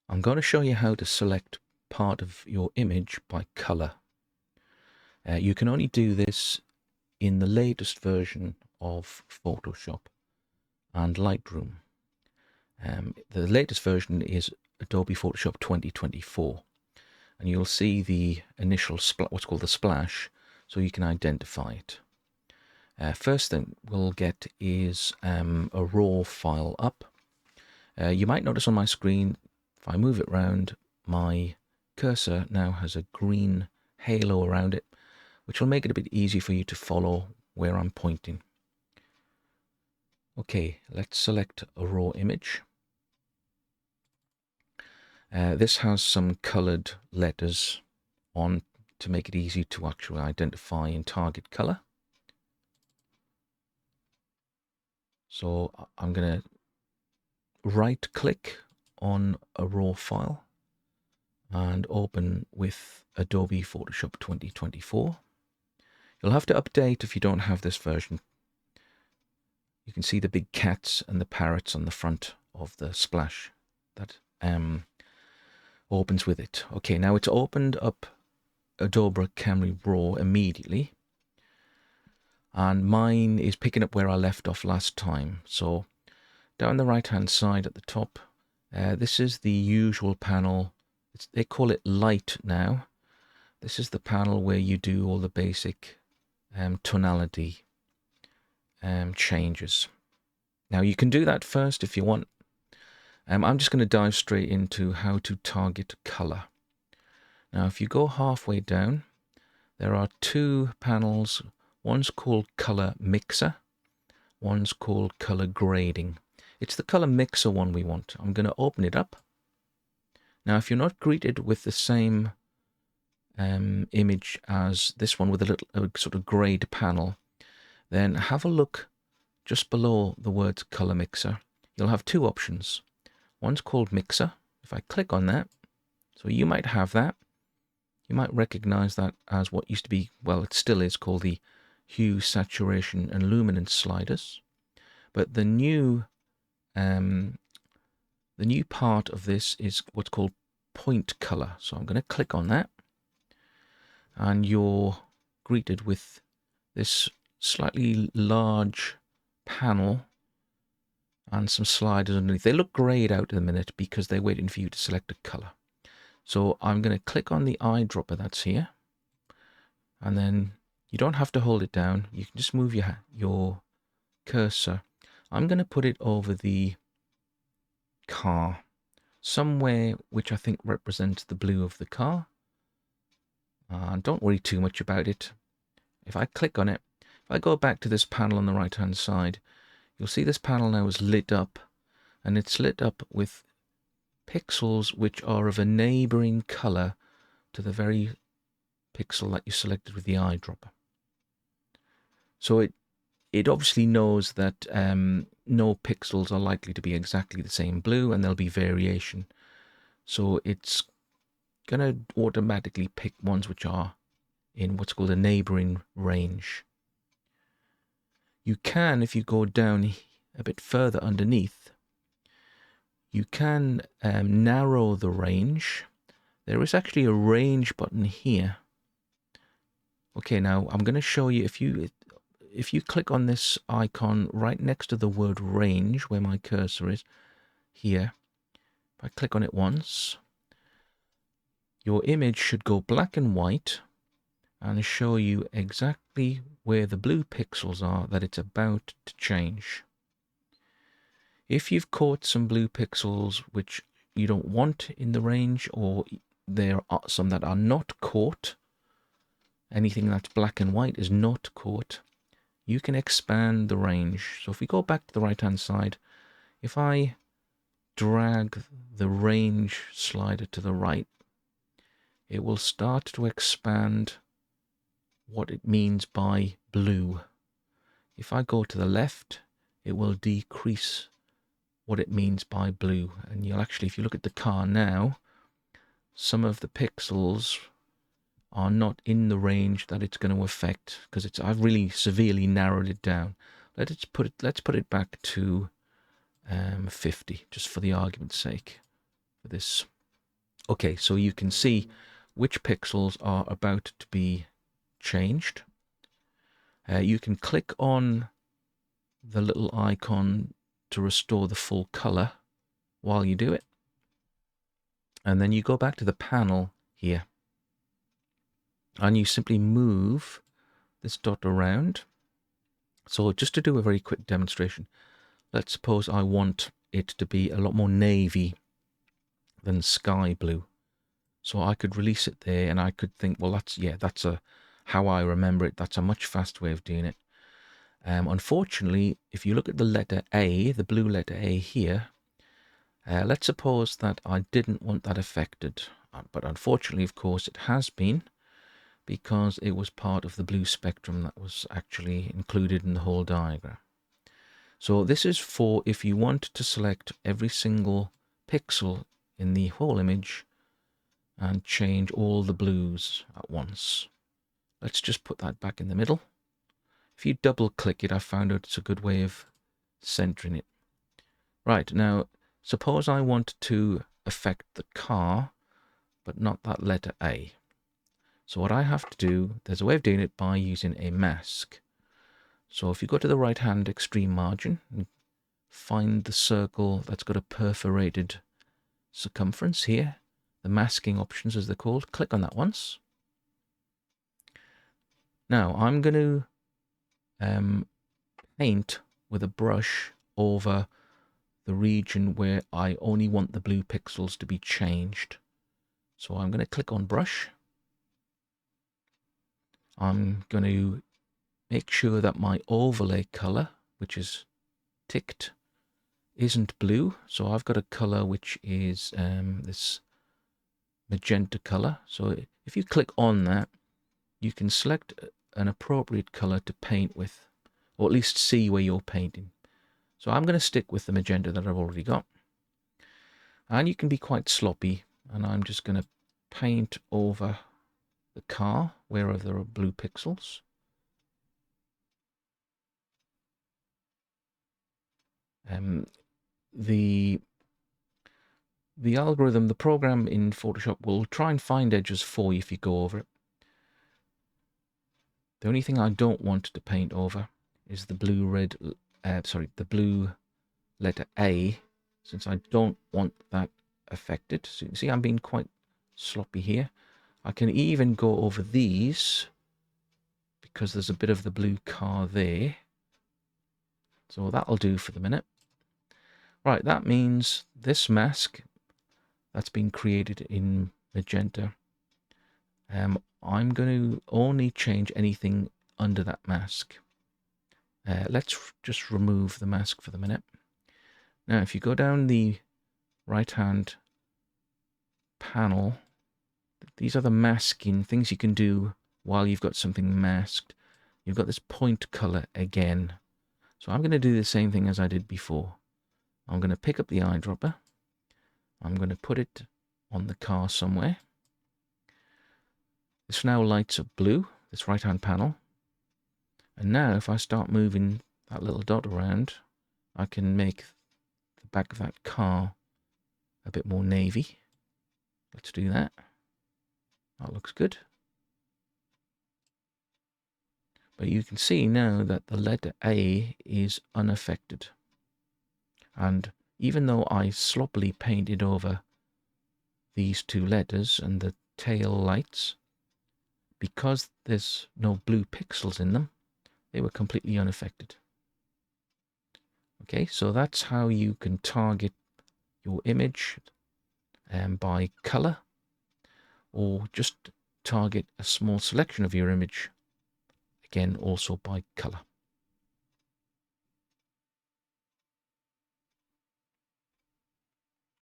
I'm going to show you how to select part of your image by color. You can only do this in the latest version of Photoshop and Lightroom. The latest version is Adobe Photoshop 2024, and you'll see the initial what's called the splash, so you can identify it. First thing we'll get is a raw file up. You might notice on my screen, if I move it around, my cursor now has a green halo around it, which will make it a bit easier for you to follow where I'm pointing. Okay, let's select a raw image. This has some colored letters on to make it easy to actually identify and target color. So I'm going to right click on a raw file and open with Adobe Photoshop 2024. You'll have to update if you don't have this version. You can see the big cats and the parrots on the front of the splash that opens with it. Okay, now it's opened up Adobe Camera Raw immediately, and mine is picking up where I left off last time. So down the right hand side at the top, this is the usual panel. They call it light now. This is the panel where you do all the basic tonality changes. Now you can do that first if you want. I'm just going to dive straight into how to target color. Now if you go halfway down, there are two panels. One's called color mixer, one's called color grading. It's the color mixer one we want. I'm going to open it up. Now if you're not greeted with the same image as this one with a little sort of grayed panel, then have a look just below the words color mixer. You'll have two options. One's called mixer. If I click on that, so you might have that. You might recognize that as what used to be, well, it still is called the hue, saturation, and luminance sliders. But the new part of this is what's called point color. So I'm going to click on that, and you're greeted with this slightly large panel and some sliders underneath. They look grayed out in a minute because they're waiting for you to select a color. So I'm going to click on the eyedropper that's here, and then you don't have to hold it down. You can just move your cursor. I'm going to put it over the car, somewhere which I think represents the blue of the car. Don't worry too much about it. If I click on it, if I go back to this panel on the right hand side, you'll see this panel now is lit up, and it's lit up with pixels which are of a neighboring color to the very pixel that you selected with the eyedropper. So it obviously knows that no pixels are likely to be exactly the same blue, and there'll be variation. So it's going to automatically pick ones which are in what's called a neighboring range. You can, if you go down a bit further underneath, you can narrow the range. There is actually a range button here. Okay, now I'm going to show you, if you click on this icon right next to the word range, where my cursor is here, if I click on it once, your image should go black and white and show you exactly where the blue pixels are that it's about to change. If you've caught some blue pixels which you don't want in the range, or there are some that are not caught, anything that's black and white is not caught, you can expand the range. So if we go back to the right hand side, if I drag the range slider to the right, it will start to expand what it means by blue. If I go to the left, it will decrease what it means by blue. And you'll actually, if you look at the car now, some of the pixels are not in the range that it's going to affect, because I've really severely narrowed it down. Let's put it back to 50, just for the argument's sake, for this Okay, so you can see which pixels are about to be changed. You can click on the little icon to restore the full color while you do it. And then you go back to the panel here. And you simply move this dot around. So just to do a very quick demonstration, let's suppose I want it to be a lot more navy than sky blue. So I could release it there and I could think, well, that's how I remember it. That's a much faster way of doing it. Unfortunately, if you look at the letter A, the blue letter A here, let's suppose that I didn't want that affected. But unfortunately, of course, it has been, because it was part of the blue spectrum that was actually included in the whole diagram. So this is for if you want to select every single pixel in the whole image and change all the blues at once. Let's just put that back in the middle. If you double click it, I found out it's a good way of centering it. Right, now suppose I want to affect the car, but not that letter A. So what I have to do, there's a way of doing it by using a mask. So if you go to the right hand extreme margin and find the circle that's got a perforated circumference here, the masking options as they're called, click on that once. Now I'm going to paint with a brush over the region where I only want the blue pixels to be changed. So I'm going to click on brush. I'm going to make sure that my overlay color, which is ticked, isn't blue. So I've got a color which is this magenta color. So if you click on that, you can select an appropriate color to paint with, or at least see where you're painting. So I'm going to stick with the magenta that I've already got. And you can be quite sloppy, and I'm just going to paint over the car wherever there are blue pixels. The algorithm, the program in Photoshop will try and find edges for you if you go over it. The only thing I don't want to paint over is the blue letter A, since I don't want that affected. So you can see I'm being quite sloppy here. I can even go over these because there's a bit of the blue car there. So that'll do for the minute. Right, that means this mask that's been created in magenta, I'm going to only change anything under that mask. Let's just remove the mask for the minute. Now, if you go down the right-hand panel, these are the masking things you can do while you've got something masked. You've got this point color again. So I'm going to do the same thing as I did before. I'm going to pick up the eyedropper. I'm going to put it on the car somewhere. This now lights up blue, this right-hand panel. And now if I start moving that little dot around, I can make the back of that car a bit more navy. Let's do that. That looks good. But you can see now that the letter A is unaffected. And even though I sloppily painted over these two letters and the tail lights, because there's no blue pixels in them, they were completely unaffected. Okay, so that's how you can target your image by color, or just target a small selection of your image, again also by color.